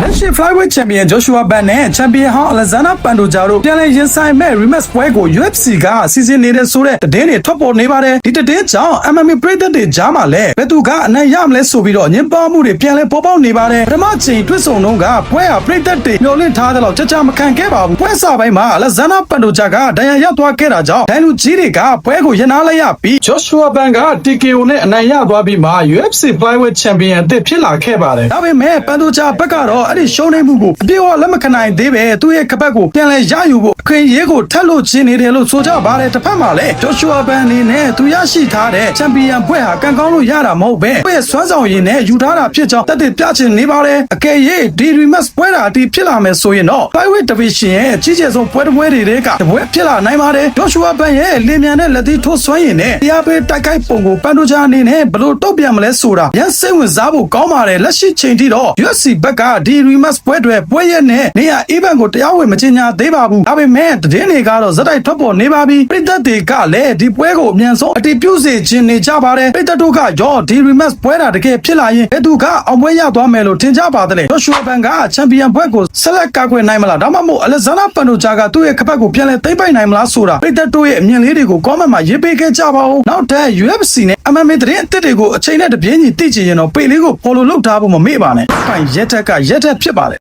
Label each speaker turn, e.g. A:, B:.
A: လက်ရှိ Flyweight Champion Joshua Ban နဲ့ Champion ဟောင်း Alexander Pantoja တို့ပြန်လည်ရင်ဆိုင်မဲ့ rematch ပွဲကို UFC ကစီစဉ်နေတဲ့ဆိုတဲ့သတင်းတွေထွက်ပေါ်နေပါတယ်ဒီသတင်းကြောင့် MMA ပရိသတ်တွေကြားမှာလည်းဘယ်သူကအနိုင်ရမလဲဆိုပြီးတော့ညင်ပါမှုတွေပြန်လည်ပေါ်ပေါက်နေပါတယ်ပထမချိန်တွေ့ဆုံတော့ကပွဲဟာပရိသတ်တွေမျှော်လင့်ထားတဲ့လောက်ကြမခံခဲ့ပါဘူးပွဲစပိုင်းမှာ Alexander Pantoja ကဒဏ်ရာရသွားခဲ့တာကြောင့်ဒိုင်လူကြီးတွေကပွဲကိုရနာလိုက်ရပြီး Joshua Ban က TKO နဲ့အနိုင်ရသွားပြီးမှ UFC Flyweight Champion အသစ်ဖြစ်လာခဲ့ပါတယ်ဒါပေမဲ့ Pantoja ဘက်ကတော့အဲ့ဒီရှုံးနိမ့်မှုကိုအပြေအဝလက်မခံနိုင်သေးပဲသူ့ရဲ့ခပတ်ကိုပြန်လဲရယူဖို့အခွင့်အရေးကိုထပ်လို့ချင်းနေတယ်လို့ဆိုကြပါတယ်တစ်ဖက်မှာလည်း Joshua Ban အနေနဲ့သူရရှိထားတဲ့ Champion ဘွဲ့ဟာကံကောင်းလို့ရတာမဟုတ်ပဲဘွဲ့ဆွမ်းဆောင်ရည်နဲ့ယူထားတာဖြစ်ကြောင်းတက်တဲ့ပြချင်နေပါတယ်အကယ်၍ဒီ rematch ပွဲတာအတီးဖြစ်လာမယ်ဆိုရင်တော့ Flyweight Division ရဲ့ကြီးကျယ်ဆုံးပွဲတစ်ပွဲတွေကတပွဲဖြစ်လာနိုင်ပါတယ် Joshua Ban ရဲ့လင်းမြန်တဲ့လက်သီးထိုးဆွမ်းရည်နဲ့တရားပေးတိုက်ခိုက်ပုံကို Pantoja အနေနဲ့ဘယ်လိုတုံ့ပြန်မလဲဆိုတာရန်စိတ်ဝင်စားဖို့ကောင်းပါတယ်လက်ရှိချိန်ထိတော့ UFC ဘက်ကဒီ rematch ပွဲတွေပွဲရက်နဲ့နေရာ event ကိုတရားဝင်မကြေညာသေးပါဘူးဒါပေမဲ့သတင်းတွေကတော့ဇက်တိုက်ထွက်ပေါ်နေပါပြီပြည်သက်တွေကလည်းဒီပွဲကိုအမြန်ဆုံးအတည်ပြုစေချင်နေကြပါတယ်ပြည်သက်တို့ကရောဒီ rematch ပွဲတာတကယ်ဖြစ်လာရင်ဘယ်သူကအောင်ပွဲရသွားမယ်လို့ထင်ကြပါသလဲ Joshua Ban က Champion ဘွဲ့ကိုဆက်လက်ကာကွယ်နိုင်မလားဒါမှမဟုတ် Alexander Pantoja ကသူ့ရဲ့ခပတ်ကိုပြန်လဲသိမ့်ပိုက်နိုင်မလားဆိုတာပြည်သက်တို့ရဲ့အမြင်လေးတွေကို comment မှာရေးပေးခဲ့ကြပါဦးနောက်ထပ် UFC နဲ့ MMA သတင်းအသစ်တွေကိုအချိန်နဲ့တပြေးညီသိချင်ရင်တော့ပေလေးကို follow လုပ်ထားဖို့မမေ့ပါနဲ့။ဖိုင်ရက်ထက်ကရက်ထက်ဖြစ်ပါတယ်